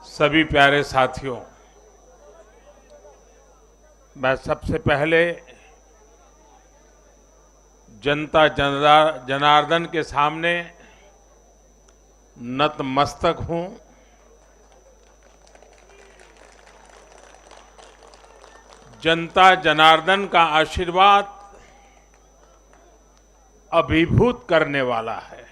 सभी प्यारे साथियों, मैं सबसे पहले जनता जनार्दन के सामने नतमस्तक हूं। जनता जनार्दन का आशीर्वाद अभिभूत करने वाला है।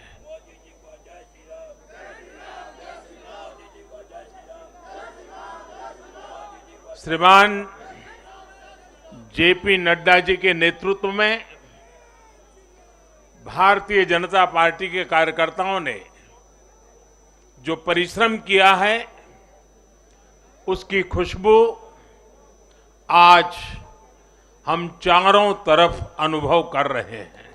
श्रीमान जेपी नड्डा जी के नेतृत्व में भारतीय जनता पार्टी के कार्यकर्ताओं ने जो परिश्रम किया है, उसकी खुशबू आज हम चारों तरफ अनुभव कर रहे हैं।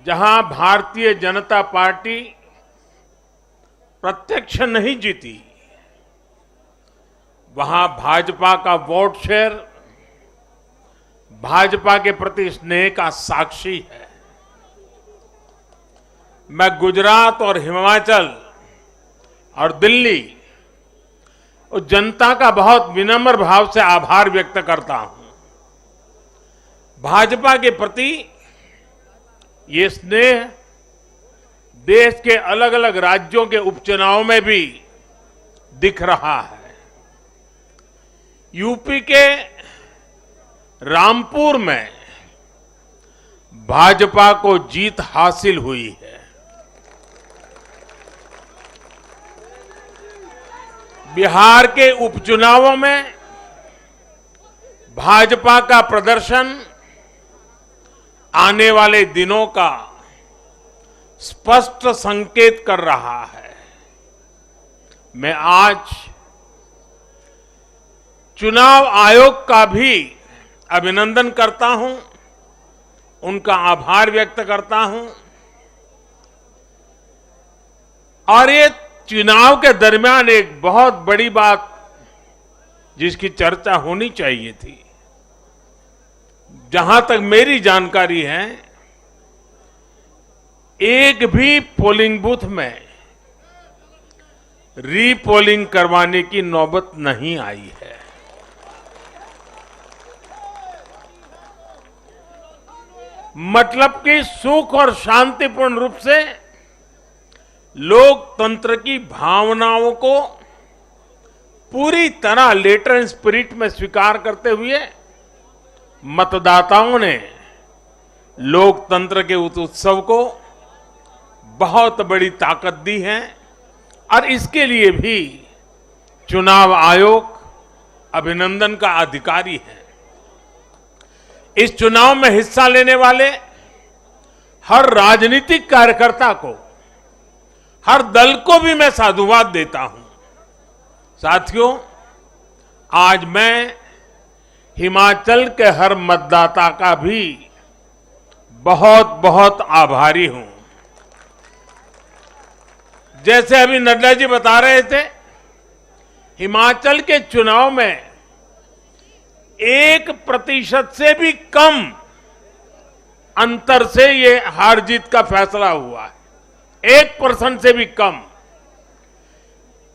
जहां भारतीय जनता पार्टी प्रत्यक्ष नहीं जीती, वहां भाजपा का वोट शेयर भाजपा के प्रति स्नेह का साक्षी है। मैं गुजरात और हिमाचल और दिल्ली और जनता का बहुत विनम्र भाव से आभार व्यक्त करता हूं। भाजपा के प्रति ये स्नेह देश के अलग अलग राज्यों के उपचुनाव में भी दिख रहा है। यूपी के रामपुर में भाजपा को जीत हासिल हुई है। बिहार के उपचुनावों में भाजपा का प्रदर्शन आने वाले दिनों का स्पष्ट संकेत कर रहा है। मैं आज चुनाव आयोग का भी अभिनंदन करता हूं, उनका आभार व्यक्त करता हूं। और ये चुनाव के दरमियान एक बहुत बड़ी बात जिसकी चर्चा होनी चाहिए थी, जहां तक मेरी जानकारी है, एक भी पोलिंग बूथ में रीपोलिंग करवाने की नौबत नहीं आई है। मतलब कि सुख और शांतिपूर्ण रूप से लोकतंत्र की भावनाओं को पूरी तरह लेटर एंड स्पिरिट में स्वीकार करते हुए मतदाताओं ने लोकतंत्र के उस उत्सव को बहुत बड़ी ताकत दी है। और इसके लिए भी चुनाव आयोग अभिनंदन का अधिकारी है। इस चुनाव में हिस्सा लेने वाले हर राजनीतिक कार्यकर्ता को, हर दल को भी मैं साधुवाद देता हूं। साथियों, आज मैं हिमाचल के हर मतदाता का भी बहुत बहुत आभारी हूं। जैसे अभी नड्डा जी बता रहे थे, हिमाचल के चुनाव में 1% से भी कम अंतर से ये हार जीत का फैसला हुआ है। 1% से भी कम।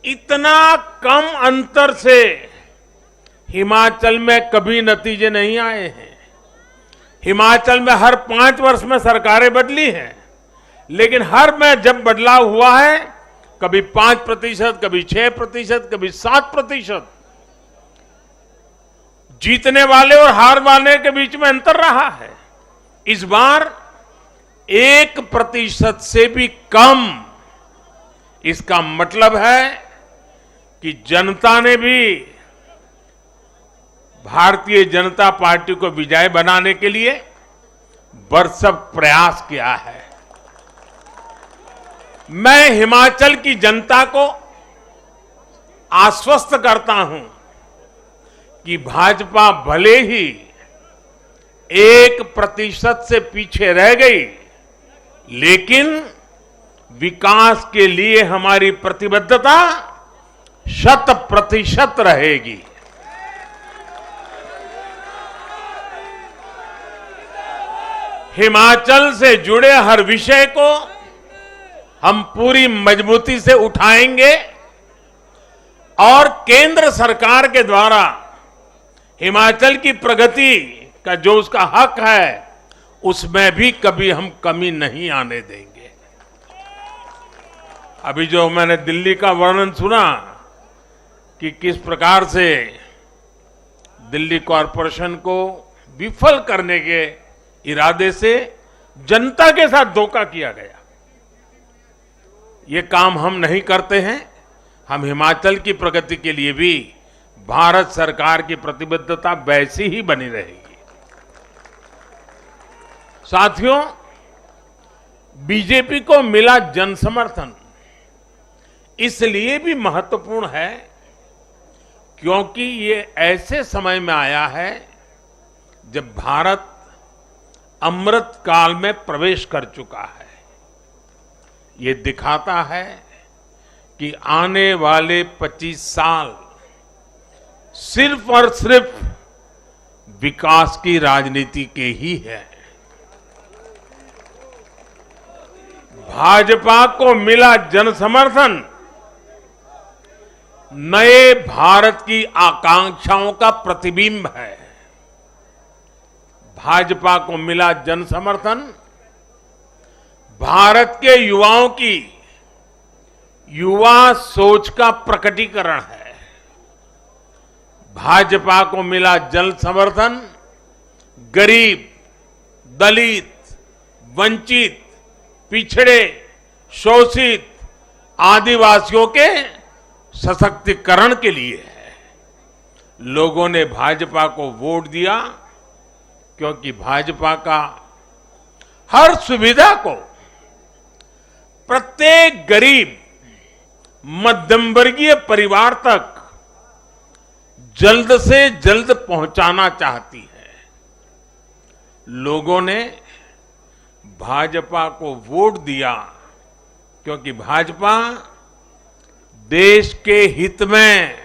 इतना कम अंतर से हिमाचल में कभी नतीजे नहीं आए हैं। हिमाचल में हर 5 वर्ष में सरकारें बदली हैं, लेकिन हर में जब बदलाव हुआ है, कभी 5%, कभी 6%, कभी 7%। जीतने वाले और हार वाले के बीच में अंतर रहा है। इस बार 1% से भी कम। इसका मतलब है कि जनता ने भी भारतीय जनता पार्टी को विजय बनाने के लिए भरसक प्रयास किया है। मैं हिमाचल की जनता को आश्वस्त करता हूं कि भाजपा भले ही 1% से पीछे रह गई, लेकिन विकास के लिए हमारी प्रतिबद्धता 100% रहेगी। हिमाचल से जुड़े हर विषय को हम पूरी मजबूती से उठाएंगे और केंद्र सरकार के द्वारा हिमाचल की प्रगति का जो उसका हक है उसमें भी कभी हम कमी नहीं आने देंगे। अभी जो मैंने दिल्ली का वर्णन सुना कि किस प्रकार से दिल्ली कॉरपोरेशन को विफल करने के इरादे से जनता के साथ धोखा किया गया, ये काम हम नहीं करते हैं। हम हिमाचल की प्रगति के लिए भी भारत सरकार की प्रतिबद्धता वैसी ही बनी रहेगी। साथियों, बीजेपी को मिला जन समर्थन इसलिए भी महत्वपूर्ण है क्योंकि ये ऐसे समय में आया है जब भारत अमृत काल में प्रवेश कर चुका है। ये दिखाता है कि आने वाले 25 साल सिर्फ और सिर्फ विकास की राजनीति के ही है। भाजपा को मिला जन समर्थन नए भारत की आकांक्षाओं का प्रतिबिंब है। भाजपा को मिला जन समर्थन भारत के युवाओं की युवा सोच का प्रकटीकरण है। भाजपा को मिला जन समर्थन गरीब, दलित, वंचित, पिछड़े, शोषित, आदिवासियों के सशक्तिकरण के लिए है। लोगों ने भाजपा को वोट दिया क्योंकि भाजपा का हर सुविधा को प्रत्येक गरीब, मध्यम वर्गीय परिवार तक जल्द से जल्द पहुंचाना चाहती है। लोगों ने भाजपा को वोट दिया क्योंकि भाजपा देश के हित में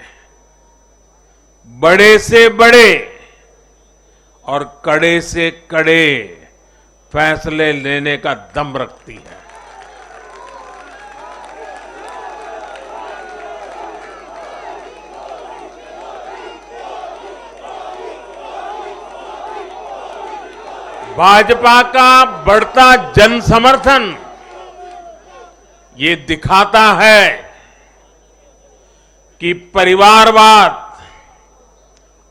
बड़े से बड़े और कड़े से कड़े फैसले लेने का दम रखती है। भाजपा का बढ़ता जन समर्थन ये दिखाता है कि परिवारवाद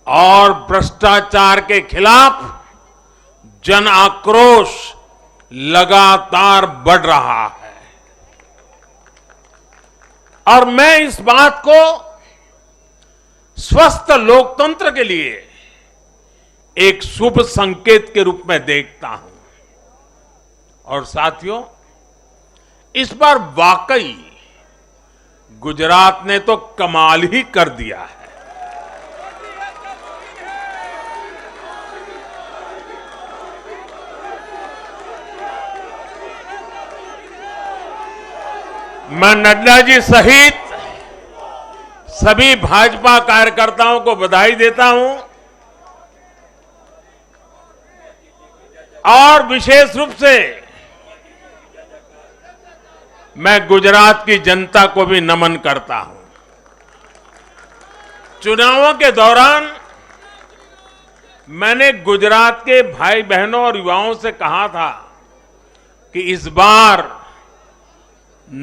और भ्रष्टाचार के खिलाफ जन आक्रोश लगातार बढ़ रहा है। और मैं इस बात को स्वस्थ लोकतंत्र के लिए एक शुभ संकेत के रूप में देखता हूं। और साथियों, इस बार वाकई गुजरात ने तो कमाल ही कर दिया है। मैं नड्डा जी सहित सभी भाजपा कार्यकर्ताओं को बधाई देता हूं और विशेष रूप से मैं गुजरात की जनता को भी नमन करता हूं। चुनावों के दौरान मैंने गुजरात के भाई बहनों और युवाओं से कहा था कि इस बार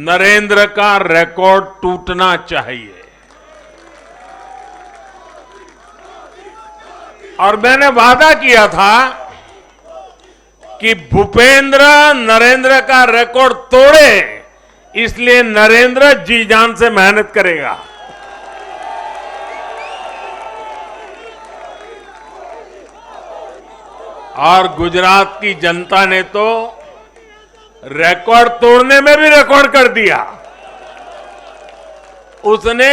नरेंद्र का रिकॉर्ड टूटना चाहिए। और मैंने वादा किया था कि भूपेंद्र नरेंद्र का रिकॉर्ड तोड़े, इसलिए नरेंद्र जी जान से मेहनत करेगा। और गुजरात की जनता ने तो रिकॉर्ड तोड़ने में भी रिकॉर्ड कर दिया। उसने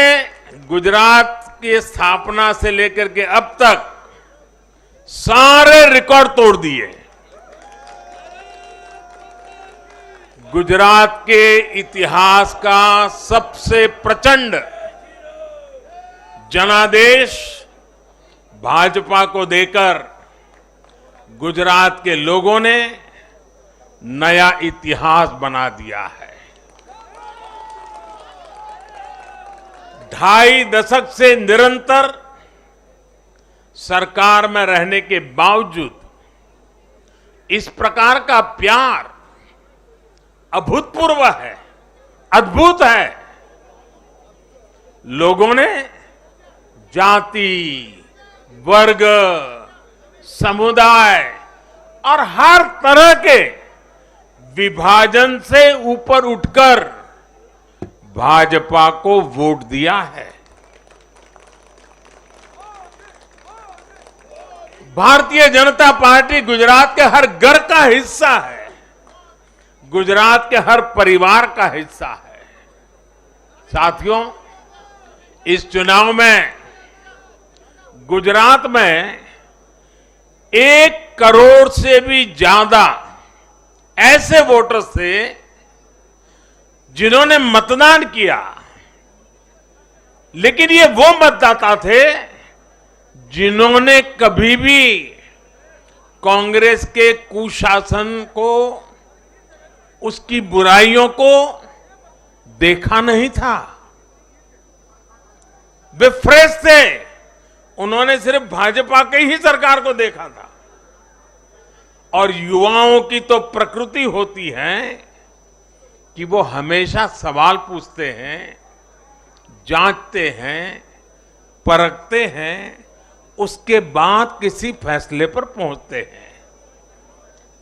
गुजरात की स्थापना से लेकर के अब तक सारे रिकॉर्ड तोड़ दिए। गुजरात के इतिहास का सबसे प्रचंड जनादेश भाजपा को देकर गुजरात के लोगों ने नया इतिहास बना दिया है। ढाई दशक से निरंतर सरकार में रहने के बावजूद इस प्रकार का प्यार अभूतपूर्व है, अद्भुत है। लोगों ने जाति, वर्ग, समुदाय और हर तरह के विभाजन से ऊपर उठकर भाजपा को वोट दिया है। भारतीय जनता पार्टी गुजरात के हर घर का हिस्सा है, गुजरात के हर परिवार का हिस्सा है। साथियों, इस चुनाव में गुजरात में 1 करोड़ से भी ज्यादा ऐसे वोटर्स थे जिन्होंने मतदान किया, लेकिन ये वो मतदाता थे जिन्होंने कभी भी कांग्रेस के कुशासन को, उसकी बुराइयों को देखा नहीं था। वे फ्रेश थे, उन्होंने सिर्फ भाजपा की ही सरकार को देखा था। और युवाओं की तो प्रकृति होती है कि वो हमेशा सवाल पूछते हैं, जांचते हैं, परखते हैं, उसके बाद किसी फैसले पर पहुंचते हैं।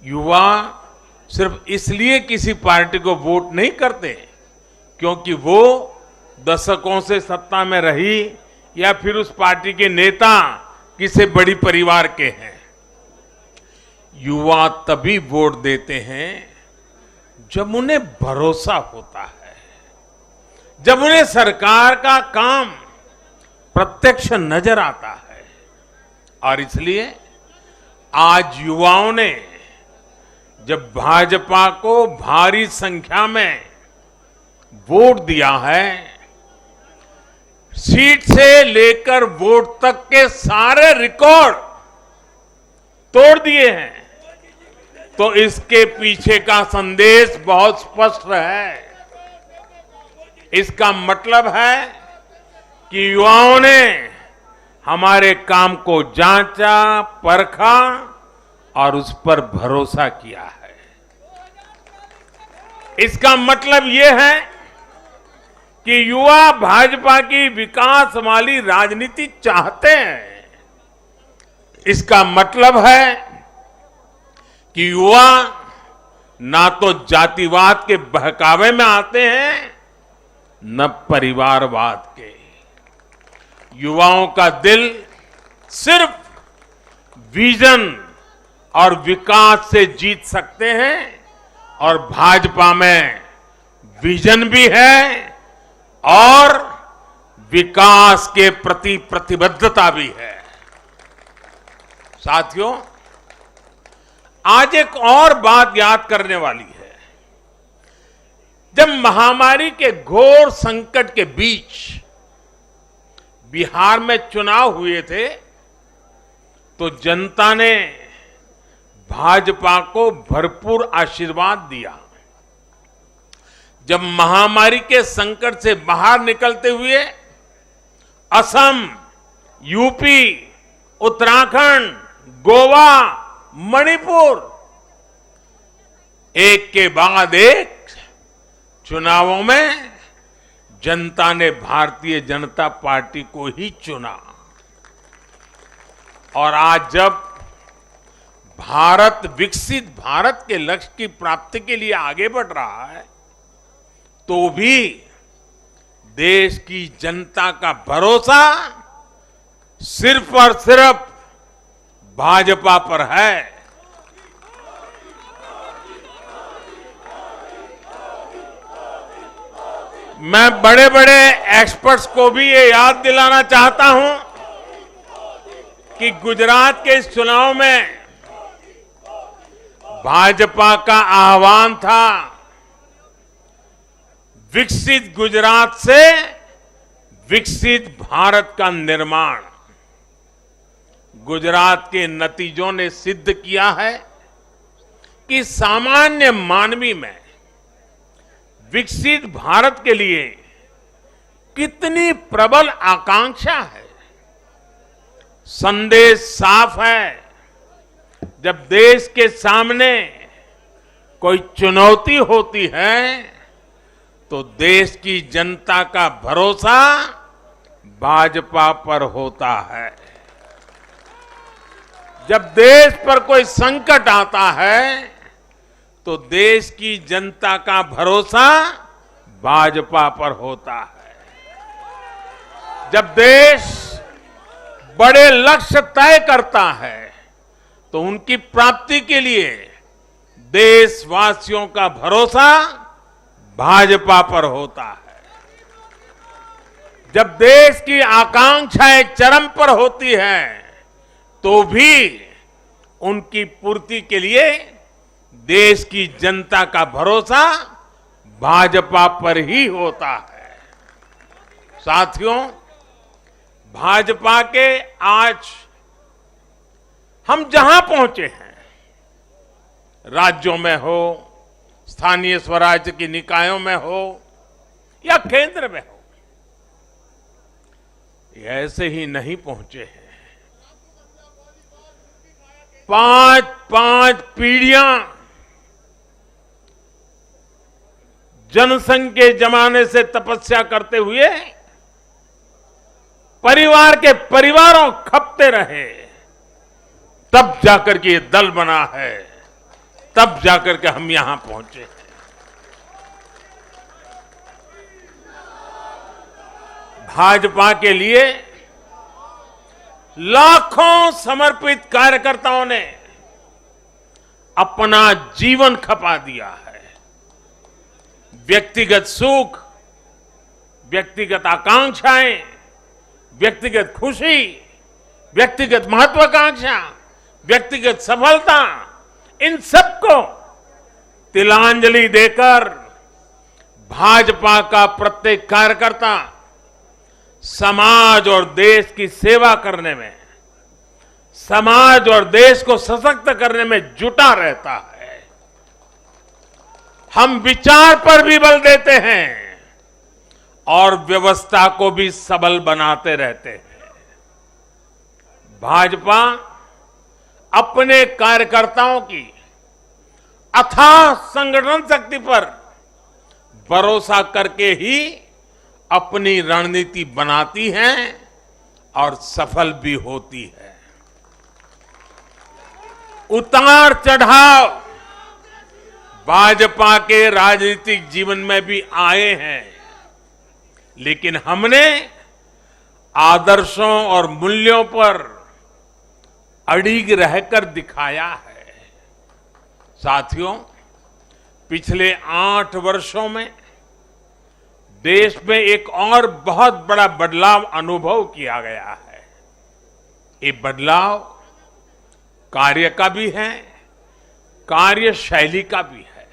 युवा सिर्फ इसलिए किसी पार्टी को वोट नहीं करते क्योंकि वो दशकों से सत्ता में रही या फिर उस पार्टी के नेता किसी बड़ी परिवार के हैं। युवा तभी वोट देते हैं जब उन्हें भरोसा होता है, जब उन्हें सरकार का काम प्रत्यक्ष नजर आता है। और इसलिए आज युवाओं ने जब भाजपा को भारी संख्या में वोट दिया है, सीट से लेकर वोट तक के सारे रिकॉर्ड तोड़ दिए हैं, तो इसके पीछे का संदेश बहुत स्पष्ट है। इसका मतलब है कि युवाओं ने हमारे काम को जांचा, परखा और उस पर भरोसा किया है। इसका मतलब यह है कि युवा भाजपा की विकास वाली राजनीति चाहते हैं। इसका मतलब है कि युवा ना तो जातिवाद के बहकावे में आते हैं, न परिवारवाद के। युवाओं का दिल सिर्फ विजन और विकास से जीत सकते हैं, और भाजपा में विजन भी है और विकास के प्रति प्रतिबद्धता भी है। साथियों, आज एक और बात याद करने वाली है। जब महामारी के घोर संकट के बीच बिहार में चुनाव हुए थे, तो जनता ने भाजपा को भरपूर आशीर्वाद दिया। जब महामारी के संकट से बाहर निकलते हुए असम, यूपी, उत्तराखंड, गोवा, मणिपुर एक के बाद एक चुनावों में जनता ने भारतीय जनता पार्टी को ही चुना। और आज जब भारत विकसित भारत के लक्ष्य की प्राप्ति के लिए आगे बढ़ रहा है, तो भी देश की जनता का भरोसा सिर्फ और सिर्फ भाजपा पर है। मैं बड़े बड़े एक्सपर्ट्स को भी ये याद दिलाना चाहता हूं कि गुजरात के इस चुनाव में भाजपा का आह्वान था, विकसित गुजरात से विकसित भारत का निर्माण। गुजरात के नतीजों ने सिद्ध किया है कि सामान्य मानवी में विकसित भारत के लिए कितनी प्रबल आकांक्षा है। संदेश साफ है, जब देश के सामने कोई चुनौती होती है तो देश की जनता का भरोसा भाजपा पर होता है। जब देश पर कोई संकट आता है तो देश की जनता का भरोसा भाजपा पर होता है। जब देश बड़े लक्ष्य तय करता है तो उनकी प्राप्ति के लिए देशवासियों का भरोसा भाजपा पर होता है। जब देश की आकांक्षाएं चरम पर होती हैं तो भी उनकी पूर्ति के लिए देश की जनता का भरोसा भाजपा पर ही होता है। साथियों, भाजपा के आज हम जहां पहुंचे हैं, राज्यों में हो, स्थानीय स्वराज्य की निकायों में हो या केंद्र में हो, ये ऐसे ही नहीं पहुंचे हैं। 5 पीढ़ियां जनसंघ के जमाने से तपस्या करते हुए परिवार के परिवारों खपते रहे, तब जाकर के ये दल बना है, तब जाकर के हम यहां पहुंचे हैं। भाजपा के लिए लाखों समर्पित कार्यकर्ताओं ने अपना जीवन खपा दिया है। व्यक्तिगत सुख, व्यक्तिगत आकांक्षाएं, व्यक्तिगत खुशी, व्यक्तिगत महत्वाकांक्षा, व्यक्तिगत सफलता, इन सबको तिलांजलि देकर भाजपा का प्रत्येक कार्यकर्ता समाज और देश की सेवा करने में, समाज और देश को सशक्त करने में जुटा रहता है। हम विचार पर भी बल देते हैं और व्यवस्था को भी सबल बनाते रहते हैं। भाजपा अपने कार्यकर्ताओं की अथाह संगठन शक्ति पर भरोसा करके ही अपनी रणनीति बनाती है और सफल भी होती है। उतार चढ़ाव भाजपा के राजनीतिक जीवन में भी आए हैं, लेकिन हमने आदर्शों और मूल्यों पर अड़िग रहकर दिखाया है। साथियों, पिछले 8 वर्षों में देश में एक और बहुत बड़ा बदलाव अनुभव किया गया है। ये बदलाव कार्य का भी है, कार्यशैली का भी है।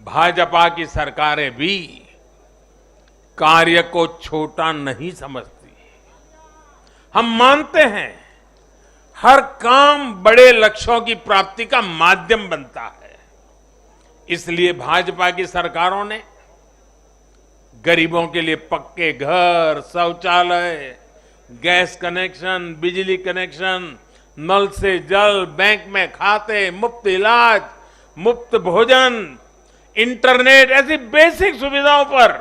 भाजपा की सरकारें भी कार्य को छोटा नहीं समझती। हम मानते हैं हर काम बड़े लक्ष्यों की प्राप्ति का माध्यम बनता है। इसलिए भाजपा की सरकारों ने गरीबों के लिए पक्के घर, शौचालय, गैस कनेक्शन, बिजली कनेक्शन, नल से जल, बैंक में खाते, मुफ्त इलाज, मुफ्त भोजन, इंटरनेट, ऐसी बेसिक सुविधाओं पर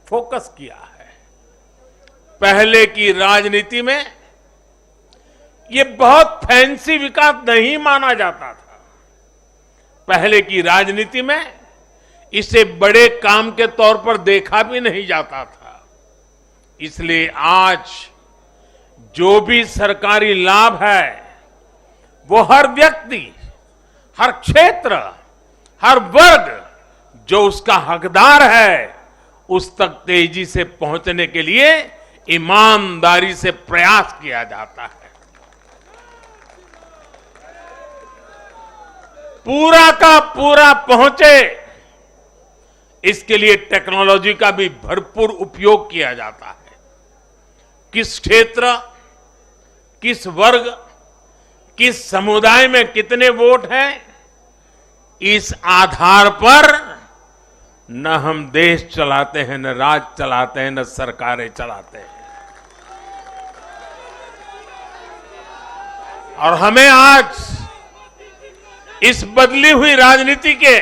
फोकस किया है। पहले की राजनीति में ये बहुत फैंसी विकास नहीं माना जाता था। पहले की राजनीति में इसे बड़े काम के तौर पर देखा भी नहीं जाता था। इसलिए आज जो भी सरकारी लाभ है वो हर व्यक्ति, हर क्षेत्र, हर वर्ग जो उसका हकदार है उस तक तेजी से पहुंचने के लिए ईमानदारी से प्रयास किया जाता है। पूरा का पूरा पहुंचे, इसके लिए टेक्नोलॉजी का भी भरपूर उपयोग किया जाता है। किस क्षेत्र, किस वर्ग, किस समुदाय में कितने वोट हैं, इस आधार पर न हम देश चलाते हैं, न राज चलाते हैं, न सरकारें चलाते हैं। और हमें आज इस बदली हुई राजनीति के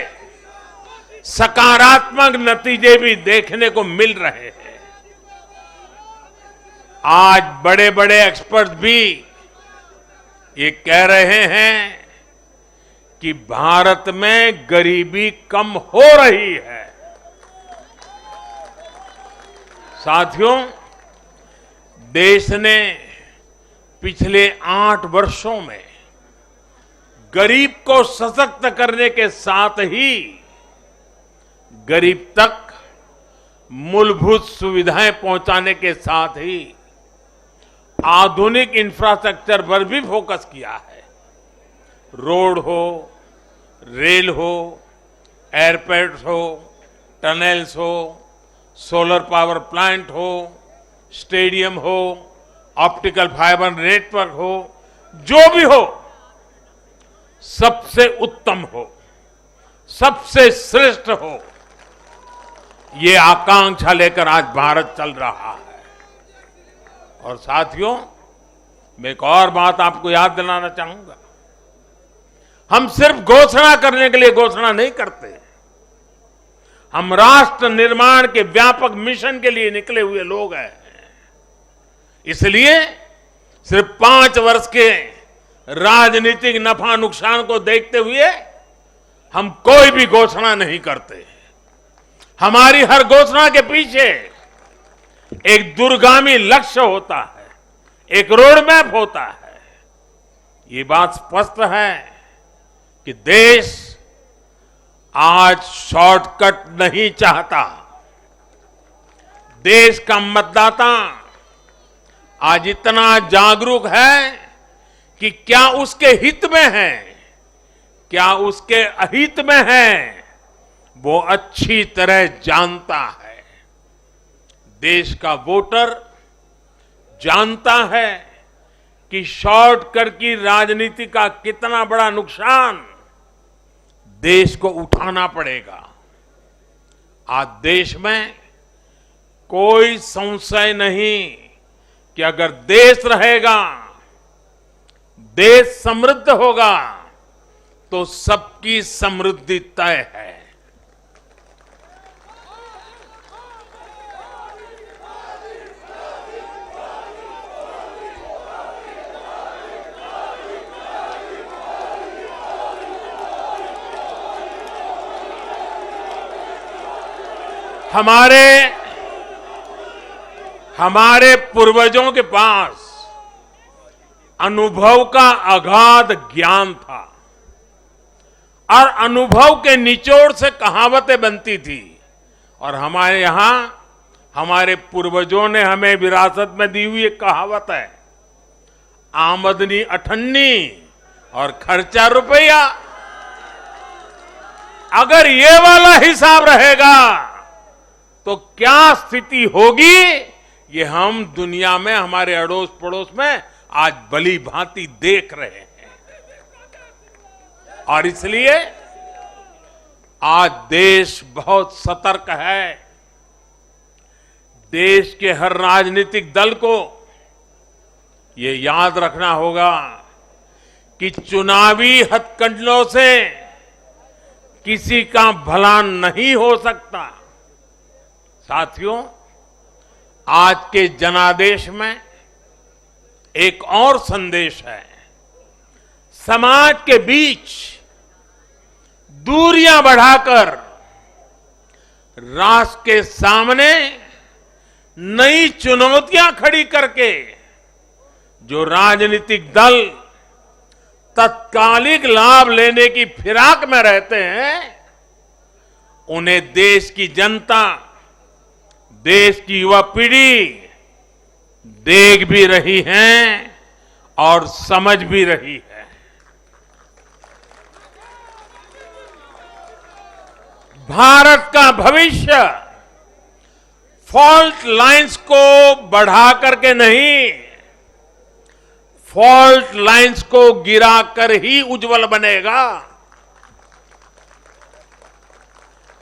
सकारात्मक नतीजे भी देखने को मिल रहे हैं। आज बड़े बड़े एक्सपर्ट भी ये कह रहे हैं कि भारत में गरीबी कम हो रही है। साथियों, देश ने पिछले 8 वर्षों में गरीब को सशक्त करने के साथ ही गरीब तक मूलभूत सुविधाएं पहुंचाने के साथ ही आधुनिक इंफ्रास्ट्रक्चर पर भी फोकस किया है। रोड हो, रेल हो, एयरपोर्ट्स हो, टनल्स हो, सोलर पावर प्लांट हो, स्टेडियम हो, ऑप्टिकल फाइबर नेटवर्क हो, जो भी हो, सबसे उत्तम हो, सबसे श्रेष्ठ हो, ये आकांक्षा लेकर आज भारत चल रहा है। और साथियों, मैं एक और बात आपको याद दिलाना चाहूंगा। हम सिर्फ घोषणा करने के लिए घोषणा नहीं करते, हम राष्ट्र निर्माण के व्यापक मिशन के लिए निकले हुए लोग हैं। इसलिए सिर्फ 5 वर्ष के राजनीतिक नफा नुकसान को देखते हुए हम कोई भी घोषणा नहीं करते। हमारी हर घोषणा के पीछे एक दूरगामी लक्ष्य होता है, एक रोड मैप होता है। ये बात स्पष्ट है कि देश आज शॉर्टकट नहीं चाहता। देश का मतदाता आज इतना जागरूक है कि क्या उसके हित में है, क्या उसके अहित में है, वो अच्छी तरह जानता है। देश का वोटर जानता है कि शॉर्टकट की राजनीति का कितना बड़ा नुकसान देश को उठाना पड़ेगा। आज देश में कोई संशय नहीं कि अगर देश रहेगा, देश समृद्ध होगा, तो सबकी समृद्धि तय है। हमारे पूर्वजों के पास अनुभव का अगाध ज्ञान था और अनुभव के निचोड़ से कहावतें बनती थी। और हमारे यहां हमारे पूर्वजों ने हमें विरासत में दी हुई एक कहावत है, आमदनी अठन्नी और खर्चा रुपया। अगर ये वाला हिसाब रहेगा तो क्या स्थिति होगी, ये हम दुनिया में हमारे अड़ोस पड़ोस में आज भली भांति देख रहे हैं। और इसलिए आज देश बहुत सतर्क है। देश के हर राजनीतिक दल को ये याद रखना होगा कि चुनावी हथकंडों से किसी का भला नहीं हो सकता। साथियों, आज के जनादेश में एक और संदेश है। समाज के बीच दूरियां बढ़ाकर राष्ट्र के सामने नई चुनौतियां खड़ी करके जो राजनीतिक दल तत्कालिक लाभ लेने की फिराक में रहते हैं, उन्हें देश की जनता, देश की युवा पीढ़ी देख भी रही है और समझ भी रही है। भारत का भविष्य फॉल्ट लाइंस को बढ़ा करके नहीं, फॉल्ट लाइंस को गिराकर ही उज्जवल बनेगा।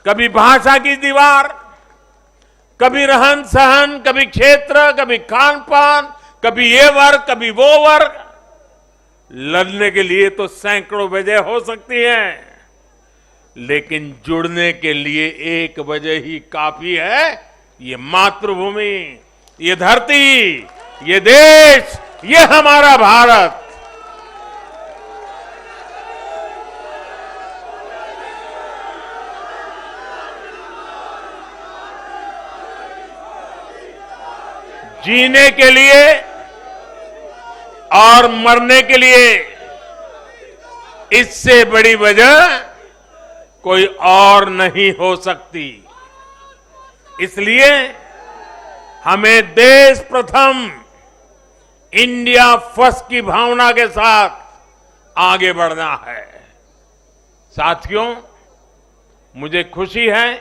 कभी भाषा की दीवार, कभी रहन सहन, कभी क्षेत्र, कभी खान पान, कभी ये वर्ग, कभी वो वर्ग। लड़ने के लिए तो सैकड़ों वजह हो सकती हैं, लेकिन जुड़ने के लिए एक वजह ही काफी है। ये मातृभूमि, ये धरती, ये देश, ये हमारा भारत। जीने के लिए और मरने के लिए इससे बड़ी वजह कोई और नहीं हो सकती। इसलिए हमें देश प्रथम, इंडिया फर्स्ट की भावना के साथ आगे बढ़ना है। साथियों, मुझे खुशी है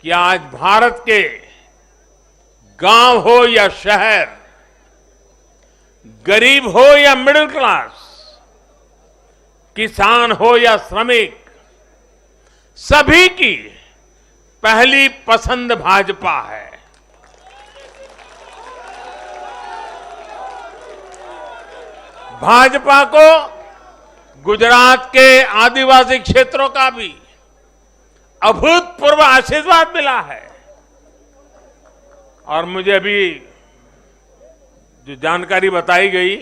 कि आज भारत के गांव हो या शहर, गरीब हो या मिडिल क्लास, किसान हो या श्रमिक, सभी की पहली पसंद भाजपा है। भाजपा को गुजरात के आदिवासी क्षेत्रों का भी अभूतपूर्व आशीर्वाद मिला है। और मुझे अभी जो जानकारी बताई गई,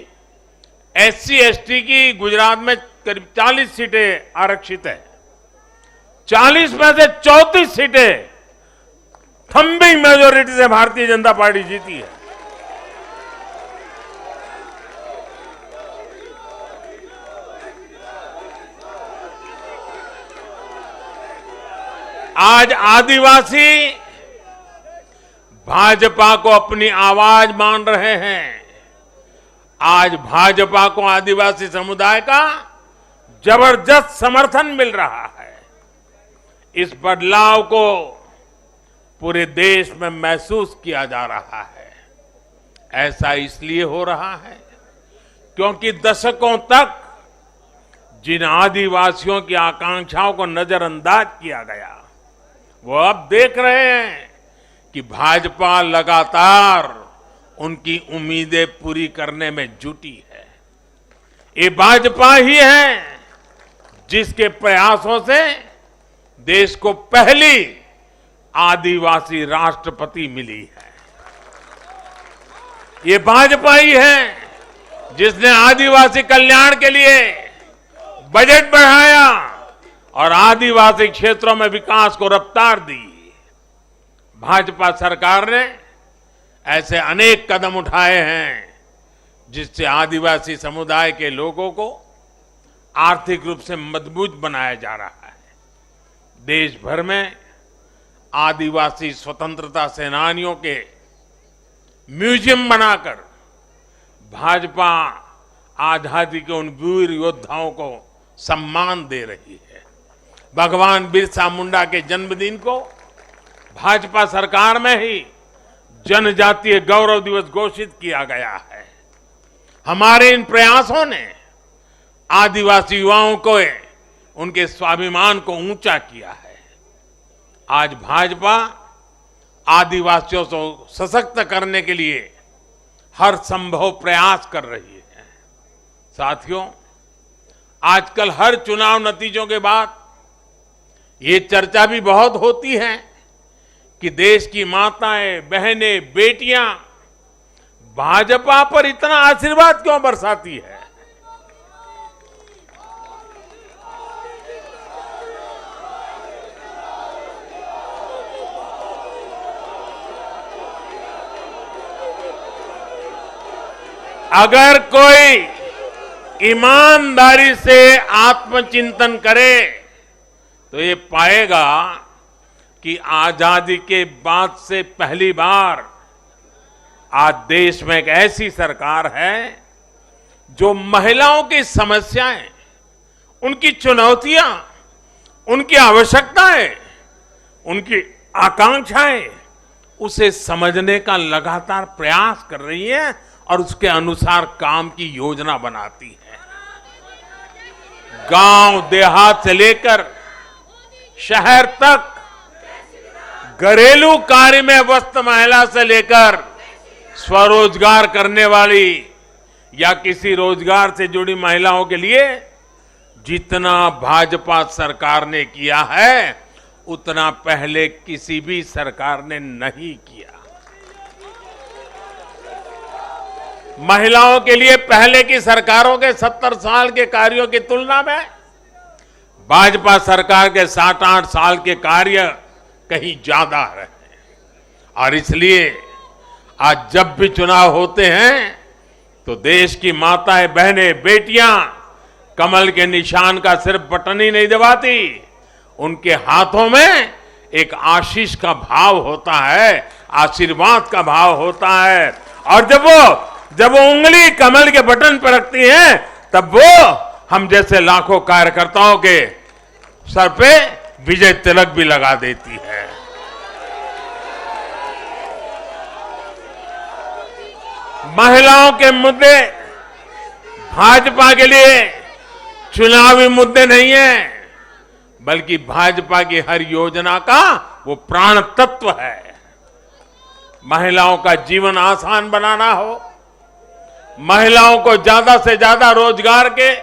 एससी एसटी की गुजरात में करीब 40 सीटें आरक्षित है। 40 में से 34 सीटें थंबिंग मेजोरिटी से भारतीय जनता पार्टी जीती है। आज आदिवासी भाजपा को अपनी आवाज मान रहे हैं। आज भाजपा को आदिवासी समुदाय का जबरदस्त समर्थन मिल रहा है। इस बदलाव को पूरे देश में महसूस किया जा रहा है। ऐसा इसलिए हो रहा है क्योंकि दशकों तक जिन आदिवासियों की आकांक्षाओं को नजरअंदाज किया गया, वो अब देख रहे हैं कि भाजपा लगातार उनकी उम्मीदें पूरी करने में जुटी है। ये भाजपा ही है जिसके प्रयासों से देश को पहली आदिवासी राष्ट्रपति मिली है। ये भाजपा ही है जिसने आदिवासी कल्याण के लिए बजट बढ़ाया और आदिवासी क्षेत्रों में विकास को रफ्तार दी। भाजपा सरकार ने ऐसे अनेक कदम उठाए हैं जिससे आदिवासी समुदाय के लोगों को आर्थिक रूप से मजबूत बनाया जा रहा है। देश भर में आदिवासी स्वतंत्रता सेनानियों के म्यूजियम बनाकर भाजपा आजादी के उन वीर योद्धाओं को सम्मान दे रही है। भगवान बिरसा मुंडा के जन्मदिन को भाजपा सरकार में ही जनजातीय गौरव दिवस घोषित किया गया है। हमारे इन प्रयासों ने आदिवासी युवाओं को उनके स्वाभिमान को ऊंचा किया है। आज भाजपा आदिवासियों को सशक्त करने के लिए हर संभव प्रयास कर रही है। साथियों, आजकल हर चुनाव नतीजों के बाद ये चर्चा भी बहुत होती है कि देश की माताएं, बहनें, बेटियां भाजपा पर इतना आशीर्वाद क्यों बरसाती है। अगर कोई ईमानदारी से आत्मचिंतन करे तो ये पाएगा कि आजादी के बाद से पहली बार आज देश में एक ऐसी सरकार है जो महिलाओं की समस्याएं, उनकी चुनौतियां, उनकी आवश्यकताएं, उनकी आकांक्षाएं, उसे समझने का लगातार प्रयास कर रही है और उसके अनुसार काम की योजना बनाती है। गांव देहात से लेकर शहर तक घरेलू कार्य में व्यस्त महिला से लेकर स्वरोजगार करने वाली या किसी रोजगार से जुड़ी महिलाओं के लिए जितना भाजपा सरकार ने किया है उतना पहले किसी भी सरकार ने नहीं किया। महिलाओं के लिए पहले की सरकारों के 70 साल के कार्यों की तुलना में भाजपा सरकार के 7-8 साल के कार्य कहीं ज्यादा रहे और इसलिए आज जब भी चुनाव होते हैं तो देश की माताएं, बहनें, बेटियां कमल के निशान का सिर्फ बटन ही नहीं दबाती, उनके हाथों में एक आशीष का भाव होता है, आशीर्वाद का भाव होता है और जब वो उंगली कमल के बटन पर रखती हैं तब वो हम जैसे लाखों कार्यकर्ताओं के सर पे विजय तिलक भी लगा देती है। महिलाओं के मुद्दे भाजपा के लिए चुनावी मुद्दे नहीं है, बल्कि भाजपा की हर योजना का वो प्राण तत्व है। महिलाओं का जीवन आसान बनाना हो, महिलाओं को ज्यादा से ज्यादा रोजगार के,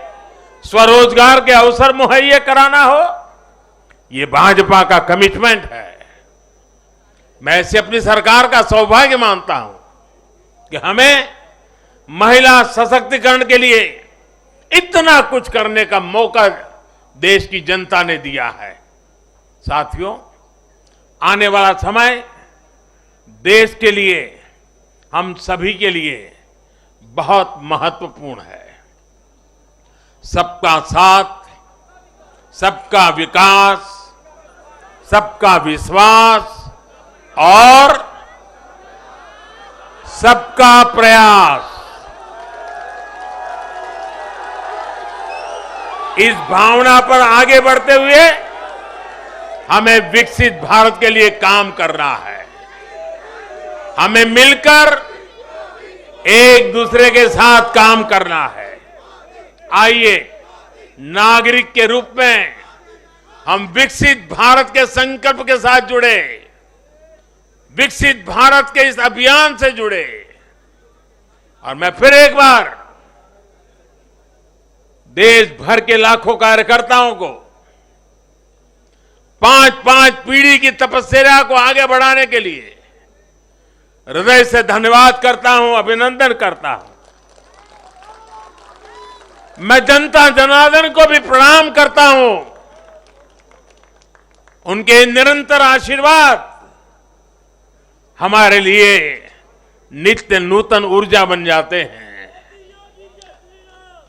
स्वरोजगार के अवसर मुहैया कराना हो, ये भाजपा का कमिटमेंट है। मैं इसे अपनी सरकार का सौभाग्य मानता हूं कि हमें महिला सशक्तिकरण के लिए इतना कुछ करने का मौका देश की जनता ने दिया है। साथियों, आने वाला समय देश के लिए, हम सभी के लिए बहुत महत्वपूर्ण है। सबका साथ, सबका विकास, सबका विश्वास और सबका प्रयास, इस भावना पर आगे बढ़ते हुए हमें विकसित भारत के लिए काम करना है। हमें मिलकर एक दूसरे के साथ काम करना है। आइए, नागरिक के रूप में हम विकसित भारत के संकल्प के साथ जुड़े, विकसित भारत के इस अभियान से जुड़े और मैं फिर एक बार देश भर के लाखों कार्यकर्ताओं को 5-5 पीढ़ी की तपस्या को आगे बढ़ाने के लिए हृदय से धन्यवाद करता हूं, अभिनंदन करता हूं। मैं जनता जनार्दन को भी प्रणाम करता हूं। उनके निरंतर आशीर्वाद हमारे लिए नित्य नूतन ऊर्जा बन जाते हैं।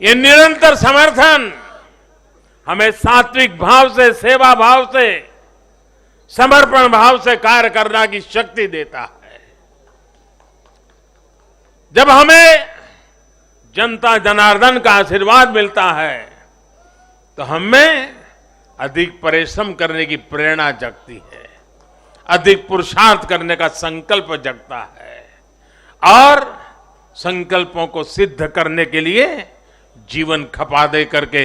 ये निरंतर समर्थन हमें सात्विक भाव से, सेवा भाव से, समर्पण भाव से कार्य करने की शक्ति देता है। जब हमें जनता जनार्दन का आशीर्वाद मिलता है तो हमें अधिक परिश्रम करने की प्रेरणा जगती है, अधिक पुरुषार्थ करने का संकल्प जगता है और संकल्पों को सिद्ध करने के लिए जीवन खपा दे करके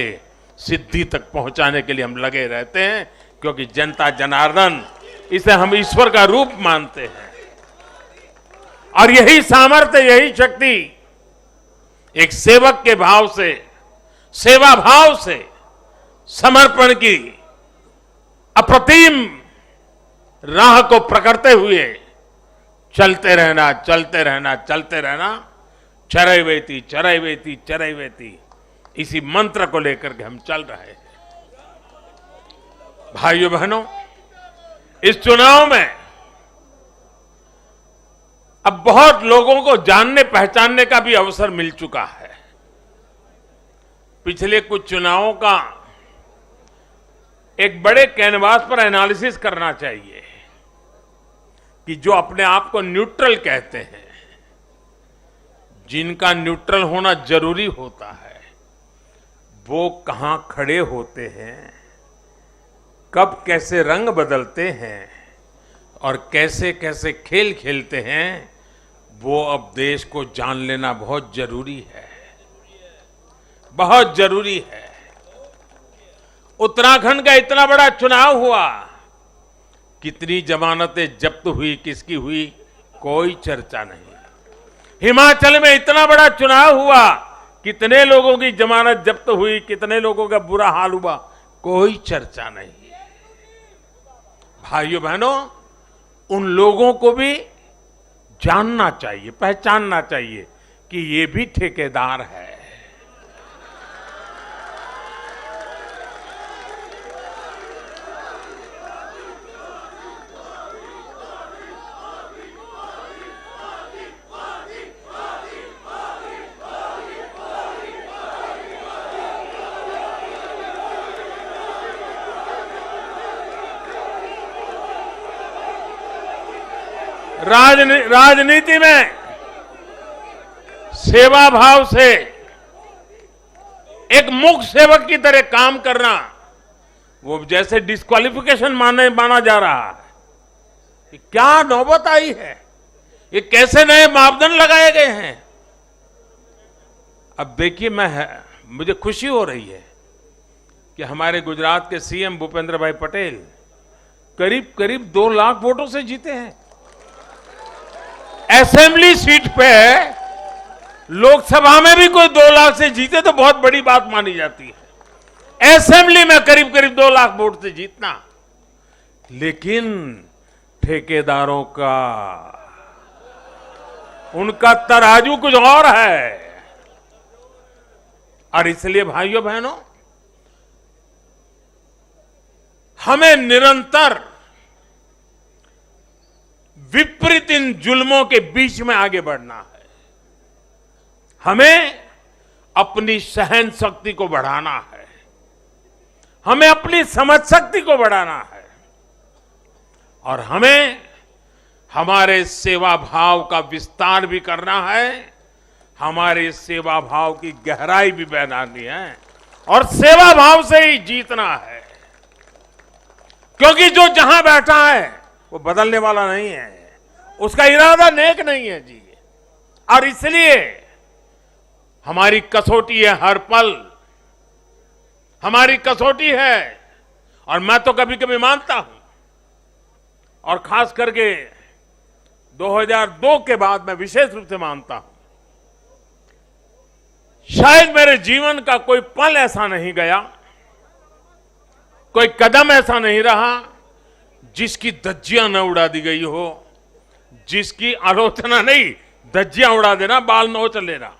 सिद्धि तक पहुंचाने के लिए हम लगे रहते हैं, क्योंकि जनता जनार्दन, इसे हम ईश्वर का रूप मानते हैं और यही सामर्थ्य, यही शक्ति एक सेवक के भाव से, सेवा भाव से, समर्पण की अप्रतिम राह को पकड़ते हुए चलते रहना, चलते रहना, चलते रहना, चरैवेति चरैवेति चरैवेति, इसी मंत्र को लेकर के हम चल रहे हैं। भाइयों बहनों, इस चुनाव में अब बहुत लोगों को जानने पहचानने का भी अवसर मिल चुका है। पिछले कुछ चुनावों का एक बड़े कैनवास पर एनालिसिस करना चाहिए कि जो अपने आप को न्यूट्रल कहते हैं, जिनका न्यूट्रल होना जरूरी होता है, वो कहां खड़े होते हैं, कब कैसे रंग बदलते हैं और कैसे कैसे खेल खेलते हैं, वो अब देश को जान लेना बहुत जरूरी है, बहुत जरूरी है। उत्तराखंड का इतना बड़ा चुनाव हुआ कितनी जमानतें जब्त हुई, किसकी हुई, कोई चर्चा नहीं। हिमाचल में इतना बड़ा चुनाव हुआ, कितने लोगों की जमानत जब्त हुई, कितने लोगों का बुरा हाल हुआ, कोई चर्चा नहीं। भाइयों बहनों, उन लोगों को भी जानना चाहिए, पहचानना चाहिए कि ये भी ठेकेदार है। राजनीति में सेवा भाव से एक मूक सेवक की तरह काम करना, वो जैसे डिस्क्वालिफिकेशन माना जा रहा है। ये क्या नौबत आई है? ये कैसे नए मापदंड लगाए गए हैं? अब देखिए, मुझे खुशी हो रही है कि हमारे गुजरात के सीएम भूपेंद्र भाई पटेल करीब करीब 2 लाख वोटों से जीते हैं। असेंबली सीट पे, लोकसभा में भी कोई 2 लाख से जीते तो बहुत बड़ी बात मानी जाती है। असेंबली में करीब करीब 2 लाख वोट से जीतना, लेकिन ठेकेदारों का, उनका तराजू कुछ और है। और इसलिए भाइयों बहनों, हमें निरंतर विपरीत इन जुल्मों के बीच में आगे बढ़ना है। हमें अपनी सहन शक्ति को बढ़ाना है, हमें अपनी समझ शक्ति को बढ़ाना है, और हमें हमारे सेवा भाव का विस्तार भी करना है, हमारे सेवा भाव की गहराई भी बढ़ानी है, और सेवा भाव से ही जीतना है। क्योंकि जो जहां बैठा है वो बदलने वाला नहीं है, उसका इरादा नेक नहीं है जी। और इसलिए हमारी कसौटी है, हर पल हमारी कसौटी है। और मैं तो कभी कभी मानता हूं, और खास करके 2002 के बाद मैं विशेष रूप से मानता हूं, शायद मेरे जीवन का कोई पल ऐसा नहीं गया, कोई कदम ऐसा नहीं रहा जिसकी धज्जियां न उड़ा दी गई हो, जिसकी आलोचना नहीं, धज्जियां उड़ा देना, बाल नोच लेना।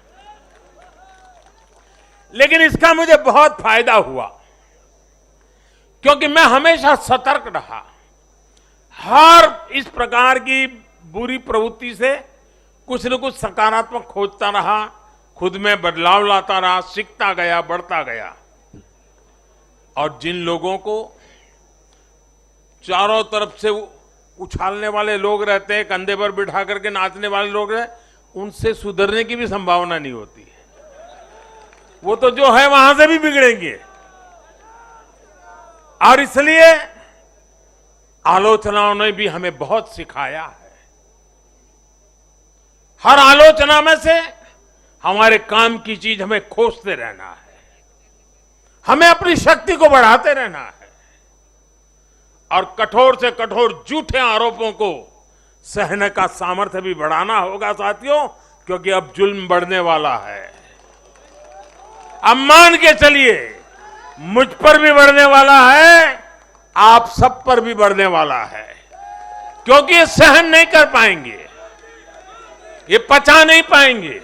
लेकिन इसका मुझे बहुत फायदा हुआ, क्योंकि मैं हमेशा सतर्क रहा। हर इस प्रकार की बुरी प्रवृत्ति से कुछ न कुछ सकारात्मक खोजता रहा, खुद में बदलाव लाता रहा, सीखता गया, बढ़ता गया। और जिन लोगों को चारों तरफ से उछालने वाले लोग रहते हैं, कंधे पर बिठा करके नाचने वाले लोग रहते, उनसे सुधरने की भी संभावना नहीं होती है। वो तो जो है वहां से भी बिगड़ेंगे। और इसलिए आलोचनाओं ने भी हमें बहुत सिखाया है। हर आलोचना में से हमारे काम की चीज हमें खोजते रहना है, हमें अपनी शक्ति को बढ़ाते रहना है, और कठोर से कठोर झूठे आरोपों को सहने का सामर्थ्य भी बढ़ाना होगा साथियों, क्योंकि अब जुल्म बढ़ने वाला है। अब मान के चलिए, मुझ पर भी बढ़ने वाला है, आप सब पर भी बढ़ने वाला है, क्योंकि ये सहन नहीं कर पाएंगे, ये पचा नहीं पाएंगे।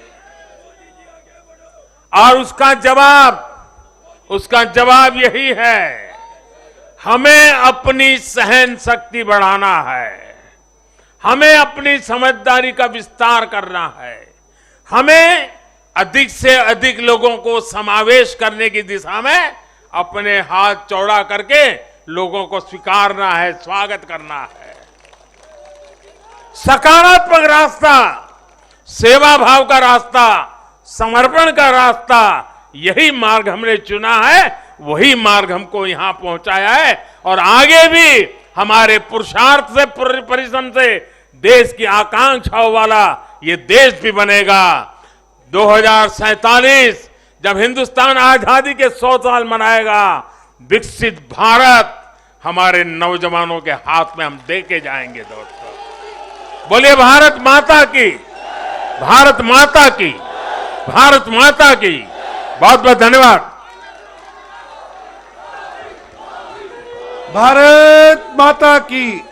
और उसका जवाब यही है, हमें अपनी सहन शक्ति बढ़ाना है, हमें अपनी समझदारी का विस्तार करना है, हमें अधिक से अधिक लोगों को समावेश करने की दिशा में अपने हाथ चौड़ा करके लोगों को स्वीकारना है, स्वागत करना है। सकारात्मक रास्ता, सेवा भाव का रास्ता, समर्पण का रास्ता, यही मार्ग हमने चुना है, वही मार्ग हमको यहां पहुंचाया है। और आगे भी हमारे पुरुषार्थ से, परिश्रम से देश की आकांक्षाओं वाला ये देश भी बनेगा। 2047 जब हिंदुस्तान आजादी के 100 साल मनाएगा, विकसित भारत हमारे नौजवानों के हाथ में हम दे के जाएंगे दोस्तों। बोलिए भारत माता की, भारत माता की, भारत माता की। बहुत बहुत धन्यवाद। भारत माता की।